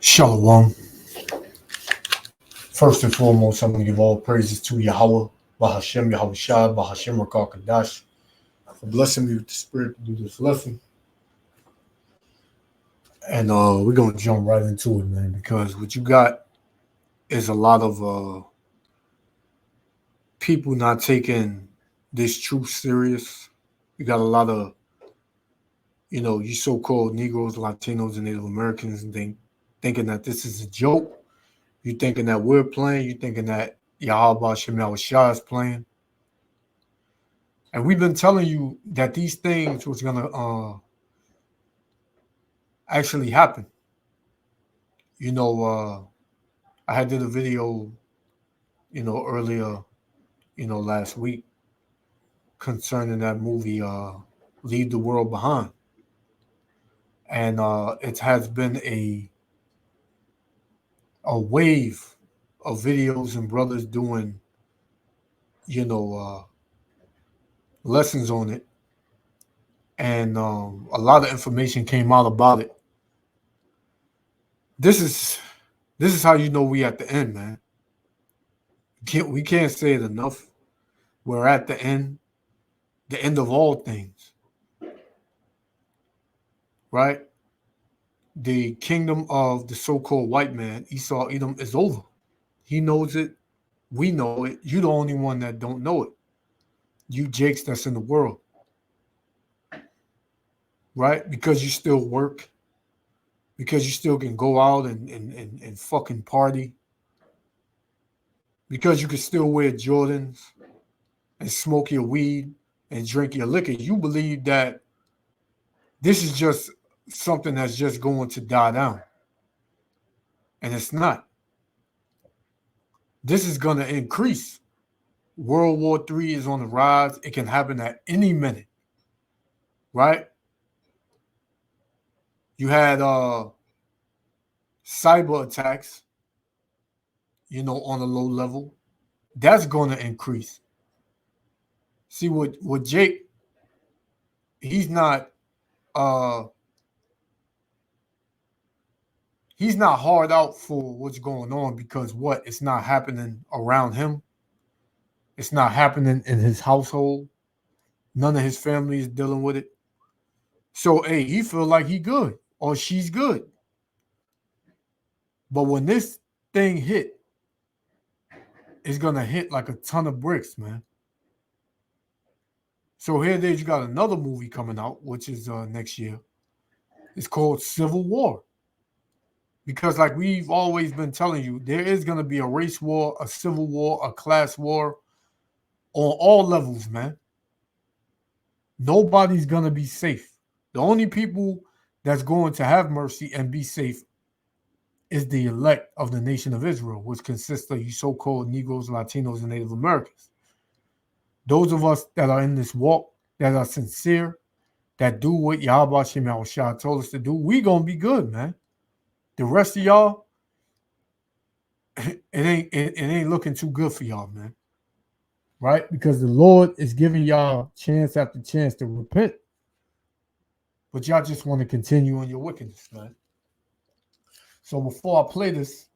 Shalom. First and foremost, I'm going to give all praises to Yahweh, Bahashem, Yahweh Shah, Bahashem Rakal Kadash, for blessing me with the spirit to do this lesson. And we're going to jump right into it, man, because what you got is a lot of people not taking this truth serious. You got a lot of, you so-called Negroes, Latinos, and Native Americans thinking that this is a joke. You thinking that we're playing. You thinking that Yahweh Shemel Shah is playing. And we've been telling you that these things was going to actually happen. I had did a video, earlier, last week concerning that movie, Leave the World Behind. And it has been a wave of videos and brothers doing, lessons on it. And a lot of information came out about it. This is how you know we at the end, man. We can't say it enough. We're at the end of all things, right? The kingdom of the so-called white man, Esau Edom, is over. He knows it. We know it. You're the only one that don't know it. You jakes that's in the world, right? Because you still work, because you still can go out and fucking party, because you can still wear Jordans and smoke your weed and drink your liquor. You believe that this is just something that's just going to die down. And it's not. This is going to increase. World War III is on the rise. It can happen at any minute, right? You had cyber attacks, on a low level. That's going to increase. See, with Jake, he's not hard out for what's going on because it's not happening around him. It's not happening in his household. None of his family is dealing with it. So, hey, he feel like he good or she's good. But when this thing hit, it's going to hit like a ton of bricks, man. So here it is. You got another movie coming out, which is next year. It's called Civil War. Because like we've always been telling you, there is going to be a race war, a civil war, a class war on all levels, man. Nobody's going to be safe. The only people that's going to have mercy and be safe is the elect of the nation of Israel, which consists of you so-called Negroes, Latinos, and Native Americans. Those of us that are in this walk, that are sincere, that do what Yahweh Shemel Shah told us to do, we going to be good, man. The rest of y'all, it ain't looking too good for y'all, man. Right? Because the Lord is giving y'all chance after chance to repent. But y'all just want to continue on your wickedness, man. So before I play this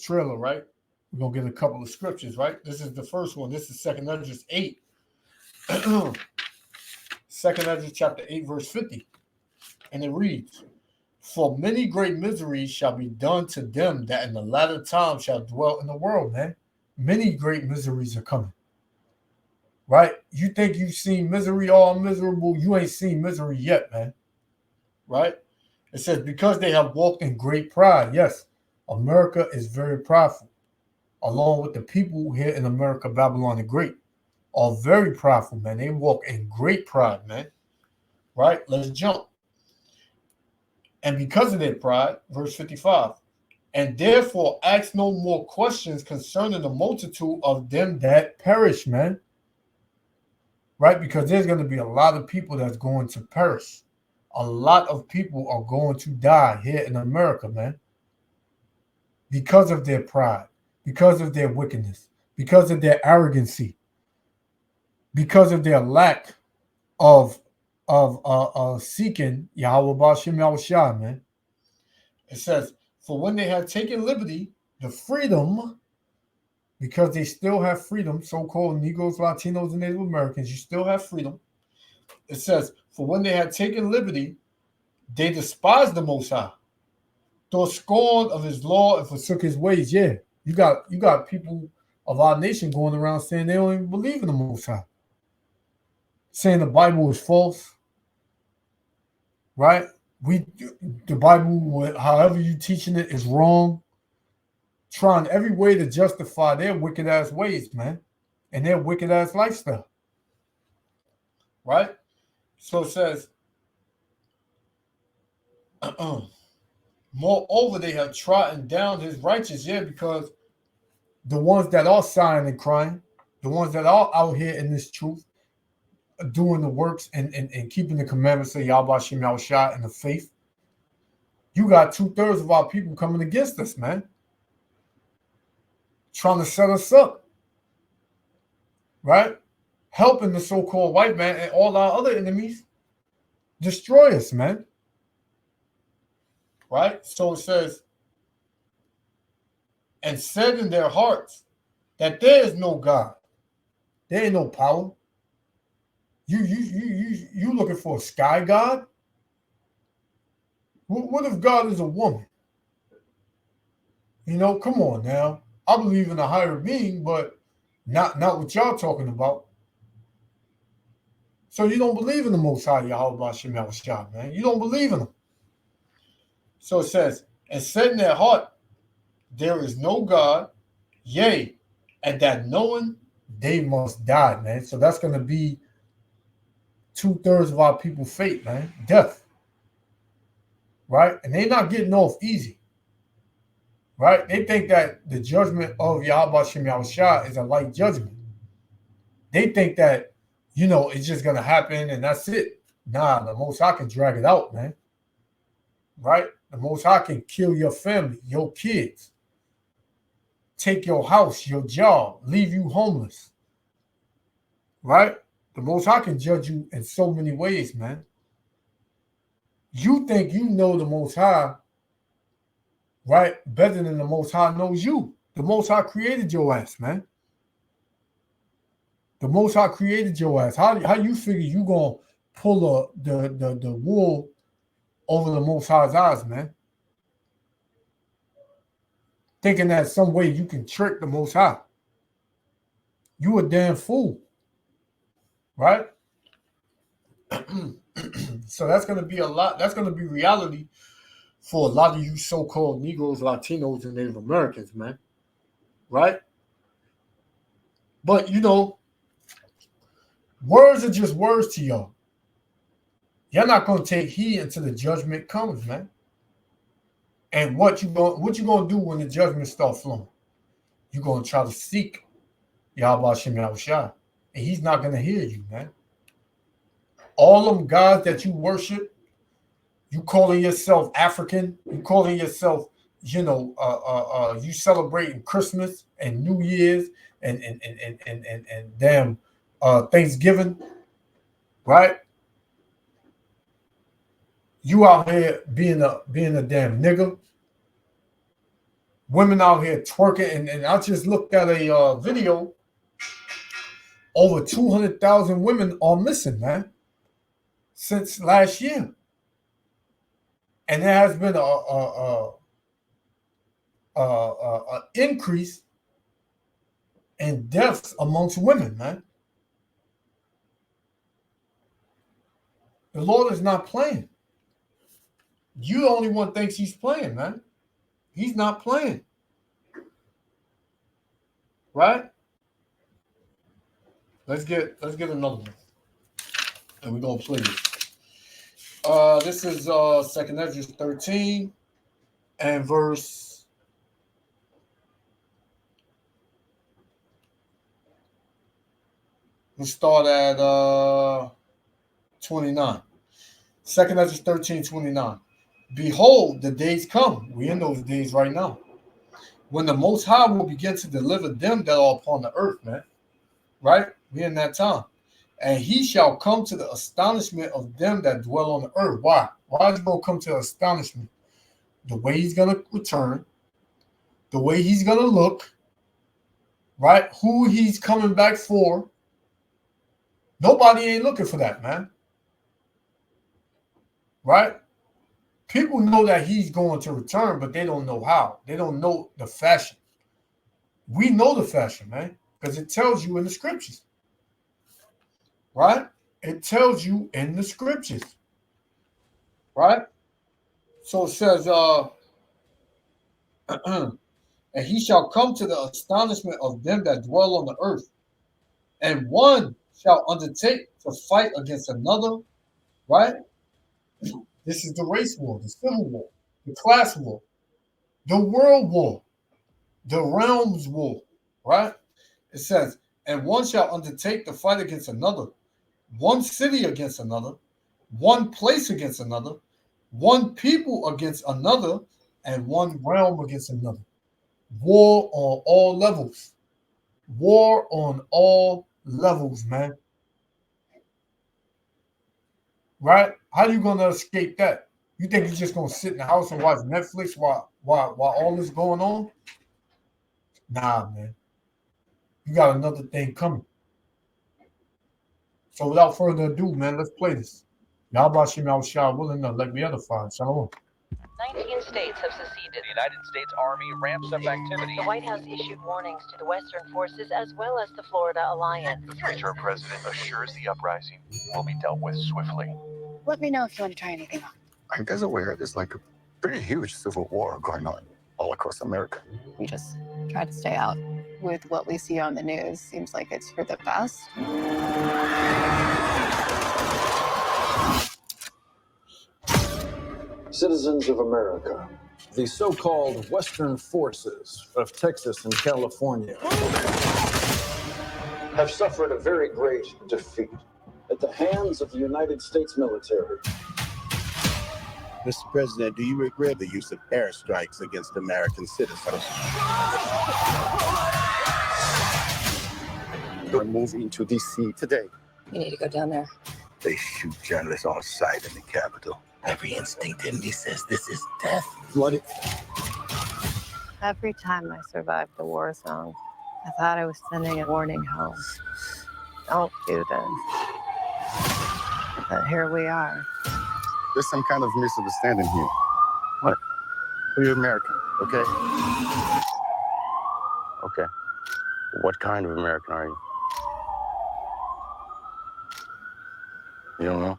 trailer, right, we're going to get a couple of scriptures, right? This is the first one. This is 2 Esdras 8. 2 Esdras chapter 8, verse 50. And it reads, "For many great miseries shall be done to them that in the latter time shall dwell in the world," man. Many great miseries are coming. Right? You think you've seen misery all miserable? You ain't seen misery yet, man. Right? It says, because they have walked in great pride. Yes, America is very prideful. Along with the people here in America, Babylon the Great, are very prideful, man. They walk in great pride, man. Right? Let's jump. And because of their pride, verse 55, and therefore ask no more questions concerning the multitude of them that perish, man. Right? Because there's going to be a lot of people that's going to perish. A lot of people are going to die here in America, man. Because of their pride, because of their wickedness, because of their arrogancy, because of their lack of seeking Yahweh Ba'Shem Yahushua, man. It says, for when they had taken liberty, the freedom, because they still have freedom, so-called Negroes, Latinos, and Native Americans, you still have freedom. It says, for when they had taken liberty, they despised the Most High, thought scorn of his law, and forsook his ways. Yeah, you got people of our nation going around saying they don't even believe in the Most High, saying the Bible is false, right? The Bible, however you teaching it, is wrong. Trying every way to justify their wicked ass ways, man, and their wicked ass lifestyle, right? So it says, moreover, they have trodden down his righteous, yeah, because the ones that are sighing and crying, the ones that are out here in this truth, doing the works and keeping the commandments of Yahweh Shem Yahushua and the faith, you got 2/3 of our people coming against us, man, trying to set us up, right? Helping the so-called white man and all our other enemies destroy us, man. Right? So it says, and said in their hearts that there is no God. There ain't no power. You looking for a sky god? What if God is a woman? You know, come on now. I believe in a higher being, but not what y'all talking about. So you don't believe in the Most High Yahweh Shem Yahushua, man. You don't believe in him. So it says, and said in their heart, there is no God, yea, and that knowing they must die, man. So that's going to be 2/3 of our people's fate, man. Death. Right? And they're not getting off easy. Right? They think that the judgment of Yahweh Shem Yahushua is a light judgment. They think that, you know, it's just going to happen and that's it. Nah, the Most High can drag it out, man. Right? The Most High can kill your family, your kids, take your house, your job, leave you homeless. Right? The Most High can judge you in so many ways, man. You think you know the Most High, right, better than the Most High knows you. The Most High created your ass, man. The Most High created your ass. How you figure you gonna pull the wool over the Most High's eyes, man? Thinking that some way you can trick the Most High. You a damn fool, right? So that's going to be a lot. That's going to be reality for a lot of you so-called Negroes, Latinos, and Native Americans, man. Right? But, you know, words are just words to y'all. You're not going to take heed until the judgment comes, man. And what you going to do when the judgment starts flowing? You're going to try to seek Yahweh Shem Yahushua. And he's not going to hear you, man. All them gods that you worship, you calling yourself African, you calling yourself, you know, you celebrating Christmas and New Year's and damn Thanksgiving, right? You out here being a damn nigga. Women out here twerking, and I just looked at a video. Over 200,000 women are missing, man, since last year, and there has been a increase in deaths amongst women, man. The Lord is not playing. You the only one thinks he's playing, man. He's not playing. Right? Let's get another one. And we're gonna play this. This is 2nd Ezra 13 and verse 29. 2nd Ezra 13:29. Behold, the days come. We're in those days right now, when the Most High will begin to deliver them that are upon the earth, man. Right? We're in that time. And he shall come to the astonishment of them that dwell on the earth. Why? Why is he going to come to astonishment? the way he's going to return, the way he's going to look, right? Who he's coming back for. Nobody ain't looking for that, man. Right? People know that he's going to return, but they don't know how. They don't know the fashion. We know the fashion, man, because it tells you in the scriptures. Right? It tells you in the scriptures. Right? So it says, and he shall come to the astonishment of them that dwell on the earth, and one shall undertake to fight against another, right? This is the race war, the civil war, the class war, the world war, the realms war, right? It says, and one shall undertake to fight against another, one city against another, one place against another, one people against another, and one realm against another. War on all levels. War on all levels, man. Right? How are you gonna escape that? You think you're just gonna sit in the house and watch Netflix while all this going on? Nah, man. You got another thing coming. So without further ado, man, let's play this. Yabashim al-Shah willing to let me edify. Shalom. 19 states have seceded. The United States Army ramps up activity. The White House issued warnings to the Western forces as well as the Florida Alliance. The future president assures the uprising will be dealt with swiftly. Let me know if you want to try anything on. Are you guys aware there's like a pretty huge civil war going on all across America? We just try to stay out. With what we see on the news, seems like it's for the best. Citizens of America, the so-called Western forces of Texas and California have suffered a very great defeat at the hands of the United States military. Mr. President, do you regret the use of airstrikes against American citizens? We're moving to D.C. today. You need to go down there. They shoot journalists on sight in the Capitol. Every instinct in me says this is death. Bloody. Every time I survived the war zone, I thought I was sending a warning home. Don't do this. But here we are. There's some kind of misunderstanding here. What? You're American, okay? Okay. What kind of American are you? You don't know?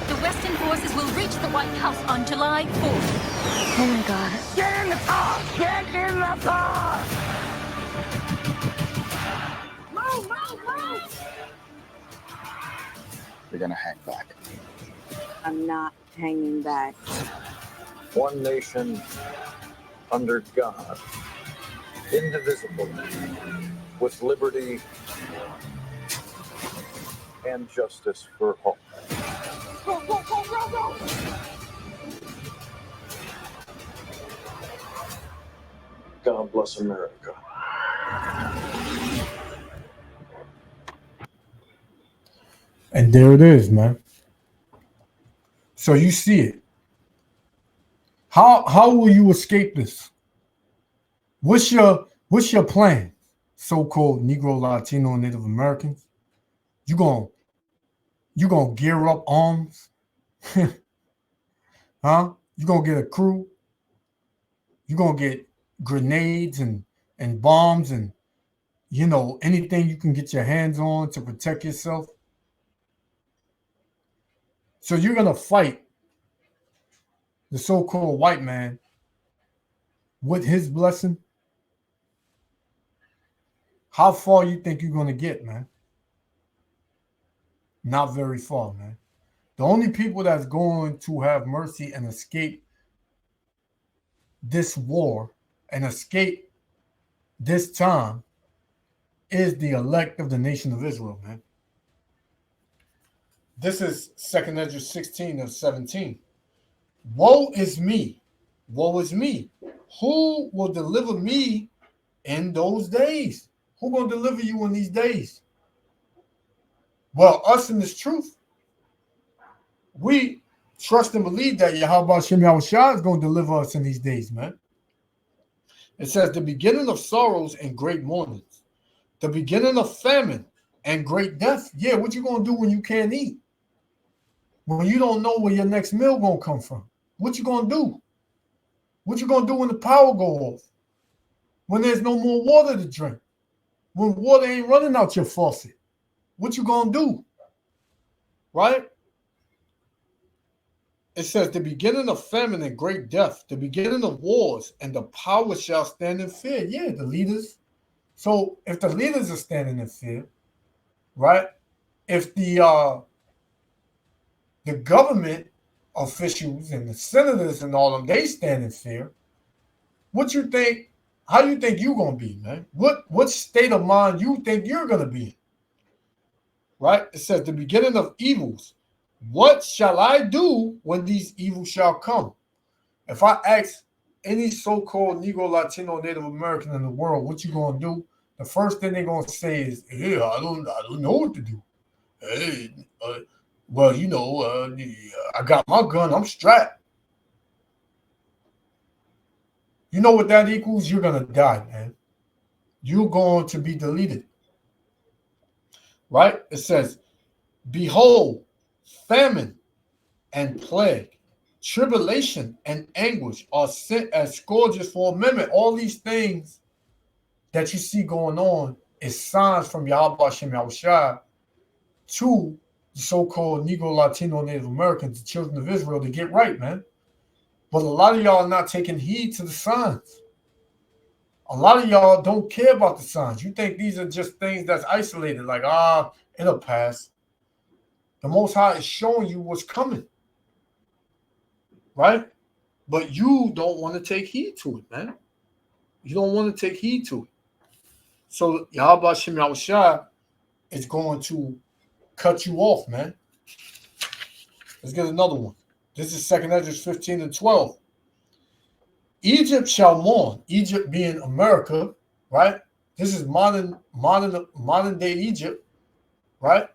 The Western forces will reach the White House on July 4th. Oh my God. Get in the car! Get in the car! Move, move, move! They're gonna hang back. I'm not hanging back. One nation under God, indivisible, with liberty and justice for all. Go, go, go, go, go! God bless America. And there it is, man. So you see it. How will you escape this? What's your plan, so-called Negro, Latino, and Native Americans? You gonna gear up arms? Huh? You gonna get a crew? You gonna get grenades and bombs and anything you can get your hands on to protect yourself? So you're gonna fight the so-called white man with his blessing? How far you think you're gonna get, man? Not very far, man. The only people that's going to have mercy and escape this war and escape this time is the elect of the nation of Israel, man. This is 2nd Ezra 16 of 17. Woe is me. Woe is me. Who will deliver me in those days? Who gonna deliver you in these days? Well, us in this truth, we trust and believe that Yahweh Shem Yahushua is going to deliver us in these days, man. It says the beginning of sorrows and great mournings, the beginning of famine and great death. Yeah, what you going to do when you can't eat? When you don't know where your next meal going to come from? What you going to do? What you going to do when the power go off? When there's no more water to drink? When water ain't running out your faucet? What you going to do? Right? It says the beginning of famine and great death, the beginning of wars, and the power shall stand in fear. Yeah, the leaders. So if the leaders are standing in fear, right? If the government officials and the senators and all of them, they stand in fear, what you think, how you think you gonna be, man? What state of mind you think you're gonna be in? Right? It says the beginning of evils. What shall I do when these evils shall come? If I ask any so-called Negro, Latino, Native American in the world, what you gonna do? The first thing they're gonna say is, "Yeah, I don't know what to do. Hey, well, you know, I got my gun. I'm strapped." You know what that equals? You're gonna die, man. You're going to be deleted. Right? It says, "Behold, famine and plague, tribulation and anguish are sent as scourges for a minute." All these things that you see going on is signs from Yahweh Shem Yahushua to the so-called Negro, Latino, Native Americans, the children of Israel, to get right, man. But a lot of y'all are not taking heed to the signs. A lot of y'all don't care about the signs. You think these are just things that's isolated, like, it'll pass. The Most High is showing you what's coming, right? But you don't want to take heed to it, man. You don't want to take heed to it. So Yahweh Shem Yahushua is going to cut you off, man. Let's get another one. This is 2nd Ezra 15 and 12. Egypt shall mourn. Egypt being America, right? This is modern day Egypt, right?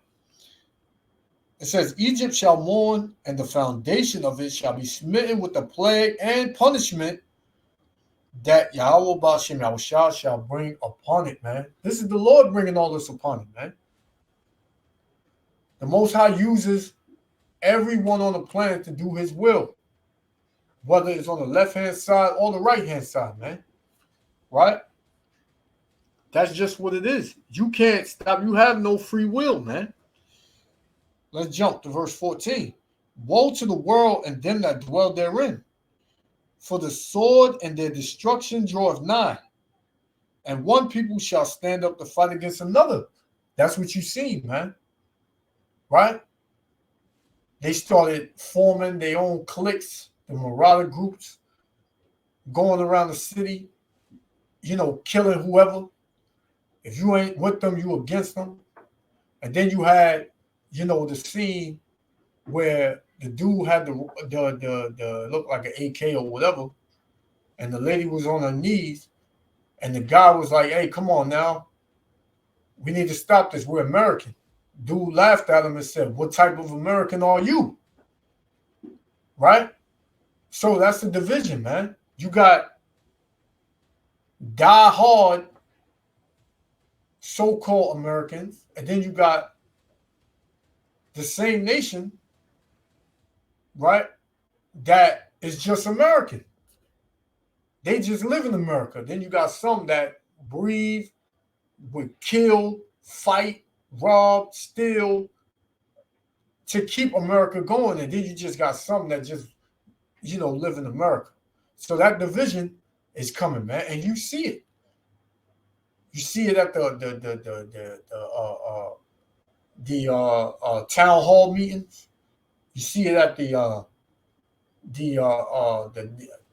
It says, Egypt shall mourn, and the foundation of it shall be smitten with the plague and punishment that Yahweh Ba'ashem Yahushua shall bring upon it, man. This is the Lord bringing all this upon it, man. The Most High uses everyone on the planet to do his will, whether it's on the left-hand side or the right-hand side, man. Right? That's just what it is. You can't stop. You have no free will, man. Let's jump to verse 14. Woe to the world and them that dwell therein, for the sword and their destruction draweth nigh, and one people shall stand up to fight against another. That's what you see, man. Right? They started forming their own cliques, the marauder groups, going around the city, you know, killing whoever. If you ain't with them, you against them. And then you had, you know, the scene where the dude had the look like an AK or whatever, and the lady was on her knees, and the guy was like, "Hey, come on now, we need to stop this. We're American." Dude laughed at him and said, "What type of American are you?" Right? So that's the division, man. You got die-hard so-called Americans, and then you got the same nation, right, that is just American. They just live in America. Then you got some that breathe, would kill, fight, rob, steal to keep America going. And then you just got some that just, you know, live in America. So that division is coming, man. And you see it. You see it at the town hall meetings. You see it at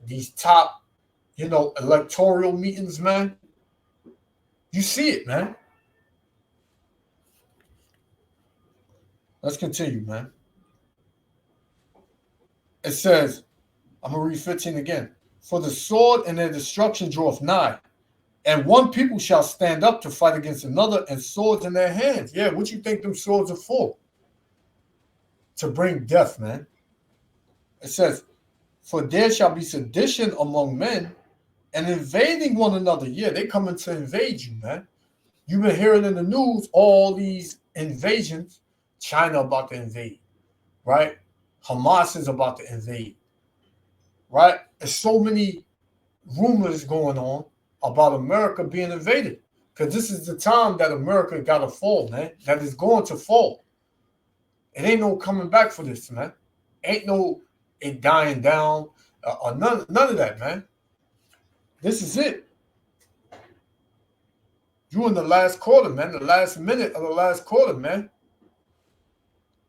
these top, you know, electoral meetings, man. You see it, man. Let's continue, man. It says, I'm going to read 15 again. For the sword and their destruction draweth nigh, And one people shall stand up to fight against another, and swords in their hands. Yeah, what you think them swords are for? To bring death, man. It says, for there shall be sedition among men and invading one another. Yeah, they coming to invade you, man. You've been hearing in the news all these invasions. China about to invade, right? Hamas is about to invade, right? There's so many rumors going on about America being invaded, because this is the time that America got to fall, man. That is going to fall. It ain't no coming back for this, man. Ain't no it dying down or none of that, man. This is it. You in the last quarter, man. The last minute of the last quarter, man.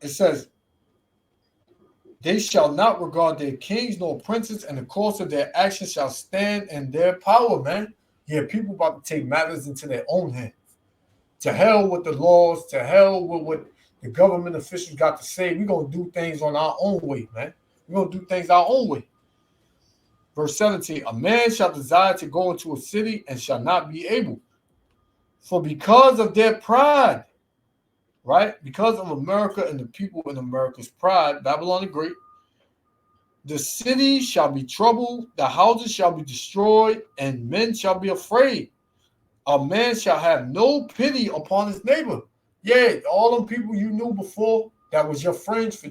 It says, they shall not regard their kings nor princes, and the course of their actions shall stand in their power, man. Yeah, people about to take matters into their own hands. To hell with the laws, to hell with what the government officials got to say. We're going to do things on our own way, man. We're going to do things our own way. Verse 17, a man shall desire to go into a city and shall not be able. For because of their pride, right? Because of America and the people in America's pride, Babylon the Great, the city shall be troubled, the houses shall be destroyed, and men shall be afraid. A man shall have no pity upon his neighbor. Yeah, all them people you knew before that was your friends for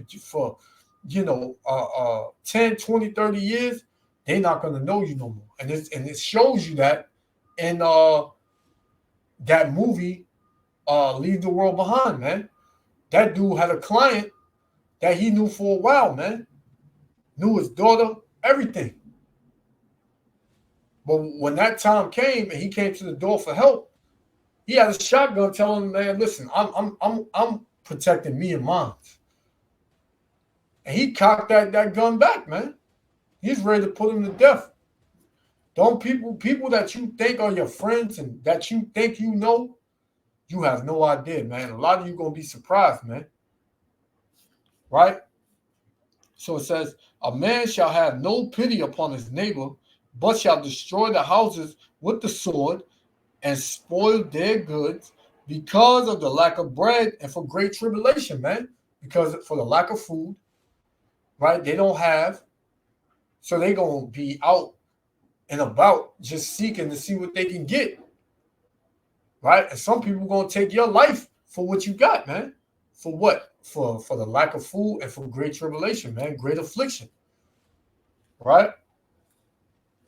10, 20, 30 years, they're not going to know you no more. And it shows you that in that movie, Leave the World Behind, man. That dude had a client that he knew for a while, man. Knew his daughter, everything. But when that time came and he came to the door for help, he had a shotgun telling him, man, listen, I'm protecting me and mine. And he cocked that gun back, man. He's ready to put him to death. Don't people that you think are your friends and that you think you know, you have no idea, man. A lot of you going to be surprised, man. Right? So it says, a man shall have no pity upon his neighbor, but shall destroy the houses with the sword and spoil their goods because of the lack of bread and for great tribulation, man. Because for the lack of food, right? They don't have. So they're going to be out and about just seeking to see what they can get. Right? And some people going to take your life for what you got, man. For what? For the lack of food and for great tribulation, man. Great affliction. Right?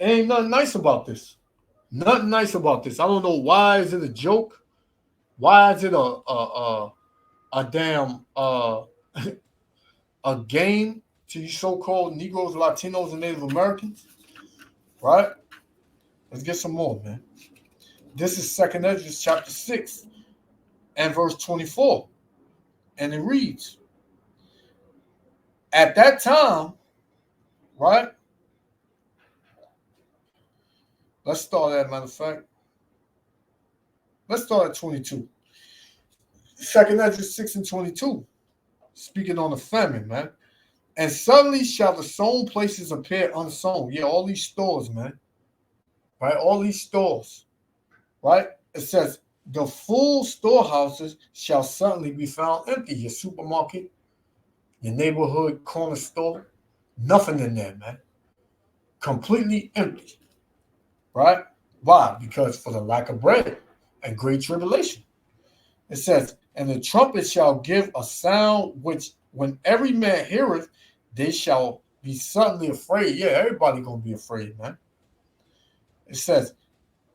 Ain't nothing nice about this. Nothing nice about this. I don't know why is it a joke. Why is it a damn a game to you so-called Negroes, Latinos, and Native Americans? Right? Let's get some more, man. This is 2nd Ezra chapter 6 and verse 24. And it reads, at that time, right? Let's start at, matter of fact. Let's start at 22. 2nd Ezra 6 and 22. Speaking on the famine, man. And suddenly shall the sown places appear unsown. Yeah, all these stores, man. Right? All these stores. Right? It says, the full storehouses shall suddenly be found empty. Your supermarket, your neighborhood corner store, nothing in there, man. Completely empty. Right? Why? Because for the lack of bread and great tribulation. It says, and the trumpet shall give a sound which when every man heareth, they shall be suddenly afraid. Yeah, everybody gonna be afraid, man. It says,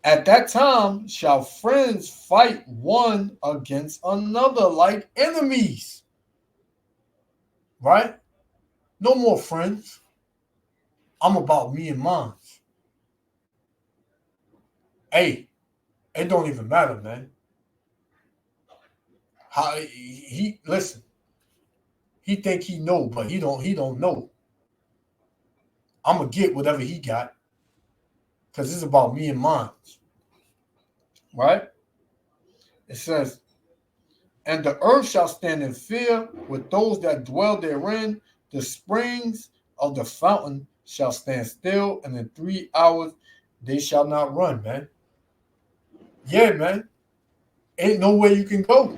at that time shall friends fight one against another like enemies. Right? No more friends. I'm about me and mine. Hey, it don't even matter, man. How he listen. He think he know, but he don't know. I'm gonna get whatever he got. Because it's about me and mine. Right? It says, and the earth shall stand in fear with those that dwell therein. The springs of the fountain shall stand still, and in 3 hours they shall not run, man. Yeah, man. Ain't no way you can go.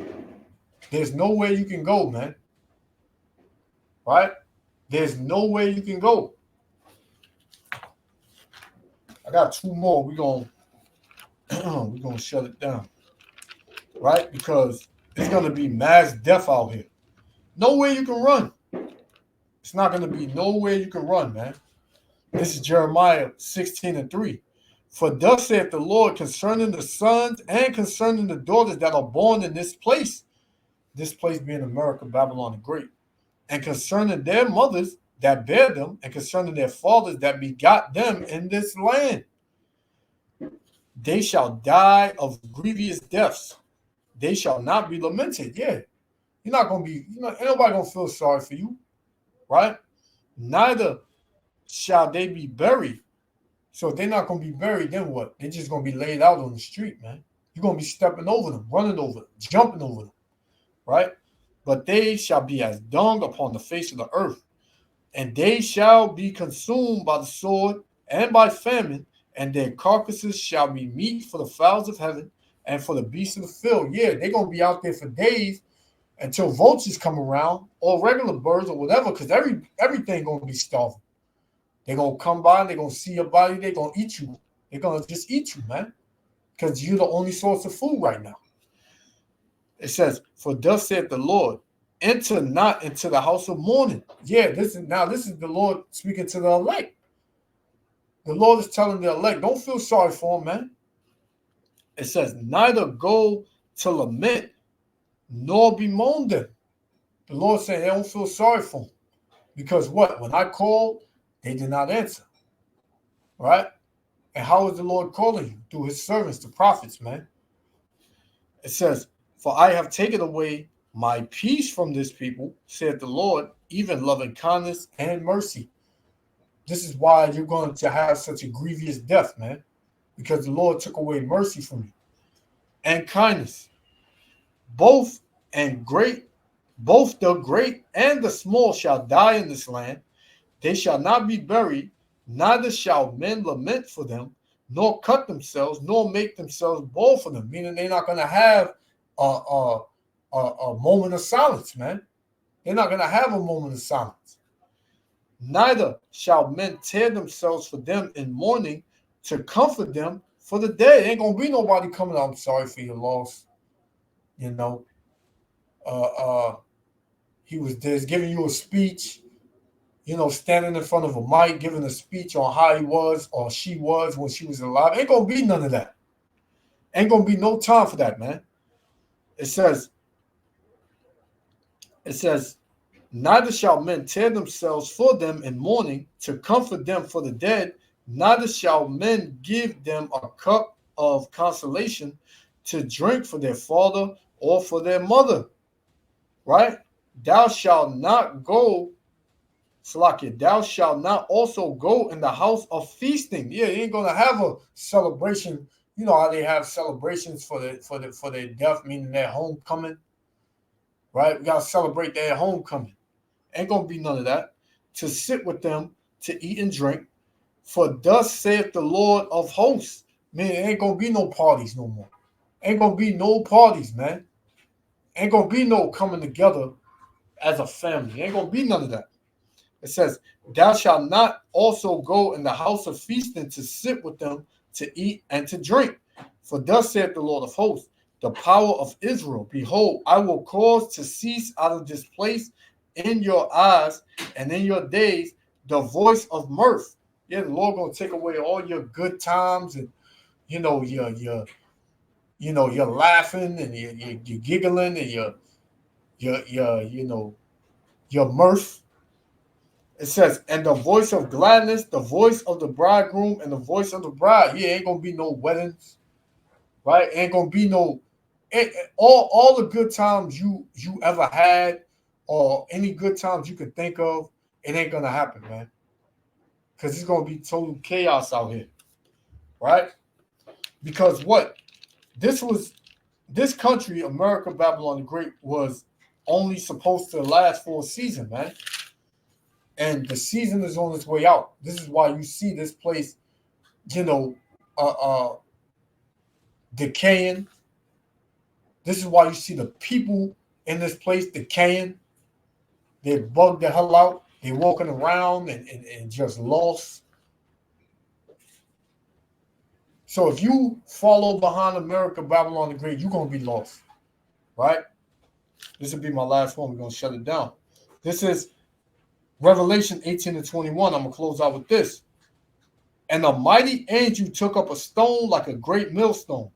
There's no way you can go, man. Right? There's no way you can go. I got two more. We're gonna shut it down. Right? Because it's gonna be mass death out here. No way you can run. It's not gonna be no way you can run, man. This is Jeremiah 16:3. For thus saith the Lord concerning the sons and concerning the daughters that are born in this place being America, Babylon the Great, and concerning their mothers that bear them, and concerning their fathers that begot them in this land. They shall die of grievous deaths. They shall not be lamented. Yeah. You're not going to be, ain't nobody going to feel sorry for you, right? Neither shall they be buried. So if they're not going to be buried, then what? They're just going to be laid out on the street, man. You're going to be stepping over them, running over them, jumping over them, right? But they shall be as dung upon the face of the earth, and they shall be consumed by the sword and by famine, and their carcasses shall be meat for the fowls of heaven and for the beasts of the field. Yeah, they're going to be out there for days until vultures come around, or regular birds or whatever, because everything going to be starving. They're going to come by, they're going to see your body, they're going to eat you. They're going to just eat you, man, because you're the only source of food right now. It says, for thus saith the Lord, enter not into the house of mourning. Yeah, this is the Lord speaking to the elect. The Lord is telling the elect, don't feel sorry for them, man. It says, neither go to lament nor bemoan them. The Lord said, they don't feel sorry for them. Because what? When I called, they did not answer. Right? And how is the Lord calling you? Through his servants, the prophets, man. It says, for I have taken away my peace from this people, saith the Lord, even loving kindness and mercy. This is why you're going to have such a grievous death, man. Because the Lord took away mercy from you. And kindness. Both the great and the small shall die in this land. They shall not be buried, neither shall men lament for them, nor cut themselves, nor make themselves bald for them. Meaning they're not going to have a moment of silence, man. They're not going to have a moment of silence. Neither shall men tear themselves for them in mourning to comfort them for the dead. Ain't going to be nobody coming out, I'm sorry for your loss. He was there giving you a speech, standing in front of a mic, giving a speech on how he was or she was when she was alive. Ain't going to be none of that. Ain't going to be no time for that, man. It says, neither shall men tear themselves for them in mourning to comfort them for the dead, neither shall men give them a cup of consolation to drink for their father or for their mother. Right? Thou shalt not go, Salakia, thou shalt not also go in the house of feasting. Yeah, you ain't gonna have a celebration. You know how they have celebrations for their death, meaning their homecoming. Right? We gotta celebrate their homecoming. Ain't gonna be none of that. To sit with them, to eat and drink. For thus saith the Lord of hosts. Man, ain't gonna be no parties no more. Ain't gonna be no parties, man. Ain't gonna be no coming together as a family. Ain't gonna be none of that. It says, thou shalt not also go in the house of feasting to sit with them, to eat and to drink. For thus saith the Lord of hosts, the power of Israel, behold, I will cause to cease out of this place in your eyes and in your days the voice of mirth. Yeah, the Lord gonna take away all your good times and you're laughing and you're giggling and your mirth. It says, and the voice of gladness, the voice of the bridegroom, and the voice of the bride. Yeah, ain't gonna be no weddings, right? Ain't gonna be no all the good times you ever had, or any good times you could think of. It ain't gonna happen, man, because it's gonna be total chaos out here, right? Because what this country, America, Babylon the Great, was only supposed to last for a season, man. And the season is on its way out. This is why you see this place, decaying. This is why you see the people in this place decaying. They're bugged the hell out. They're walking around and just lost. So if you follow behind America, Babylon the Great, you're going to be lost, right? This will be my last one. We're going to shut it down. This is Revelation 18-21. I'm going to close out with this. And a mighty angel took up a stone like a great millstone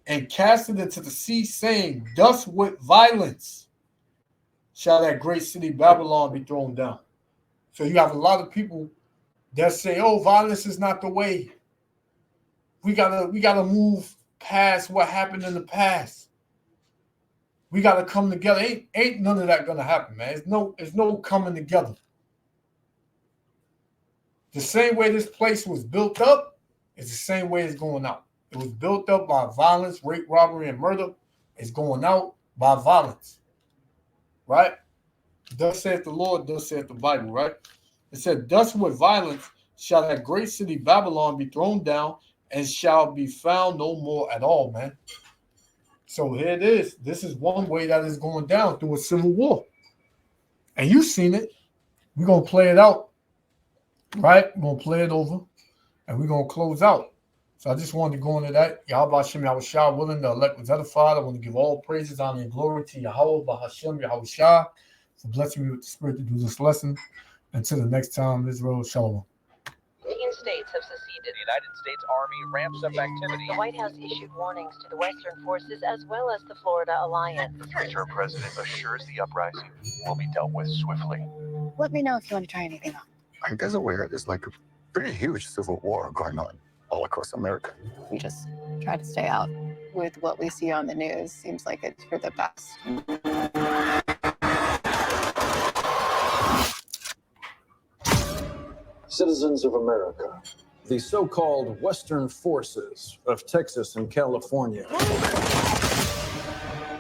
and cast it into the sea, saying, thus with violence shall that great city Babylon be thrown down. So you have a lot of people that say, oh, violence is not the way. We gotta move past what happened in the past. We gotta come together. Ain't none of that gonna happen, man. It's no coming together. The same way this place was built up is the same way it's going out. It was built up by violence, rape, robbery, and murder. It's going out by violence. Right? Thus saith the Lord, thus saith the Bible, right? It said, thus with violence shall that great city Babylon be thrown down, and shall be found no more at all, man. So here it is. This is one way that is going down, through a civil war. And you've seen it. We're going to play it out, right? We're going to play it over, and we're going to close out. So I just wanted to go into that. Yahweh Hashem Yahushua, willing the elect was edified. I want to give all praises, honor, and glory to Yahweh Bahashem Yahushua for blessing me with the spirit to do this lesson. Until the next time, Israel, Shalom. 15 states have seceded. The United States Army ramps up activity. The White House issued warnings to the Western forces as well as the Florida Alliance. The future president assures the uprising will be dealt with swiftly. Let me know if you want to try anything on. Are you guys aware there's like a pretty huge civil war going on all across America? We just try to stay out. With what we see on the news, seems like it's for the best. Citizens of America, the so-called Western forces of Texas and California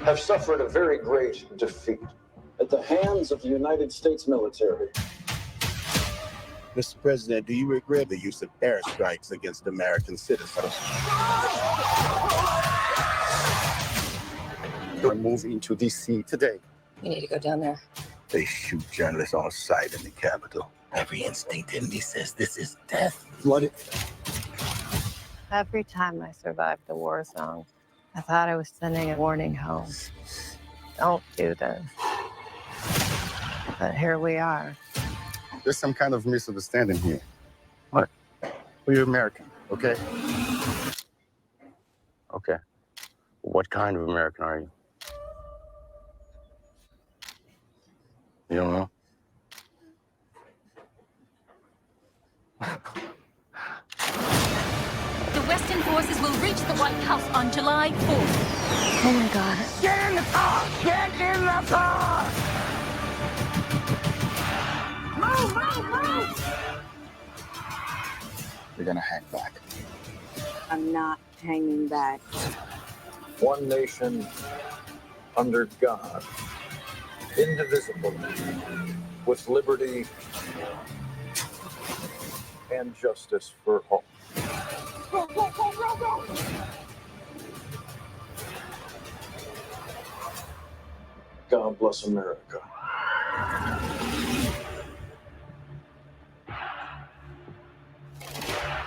have suffered a very great defeat at the hands of the United States military. Mr. President, do you regret the use of airstrikes against American citizens? You're moving to D.C. today. You need to go down there. They shoot journalists on sight in the Capitol. Every instinct in me says this is death. Bloody. Every time I survived the war zone, I thought I was sending a warning home. Don't do this. But here we are. There's some kind of misunderstanding here. What? We're American, okay? Okay. What kind of American are you? You don't know? The Western forces will reach the White House on July 4th. Oh my God. Get in the car! Get in the car! You're gonna hang back. I'm not hanging back. One nation under God, indivisible, with liberty and justice for all. Go, go, go, go, go! God bless America.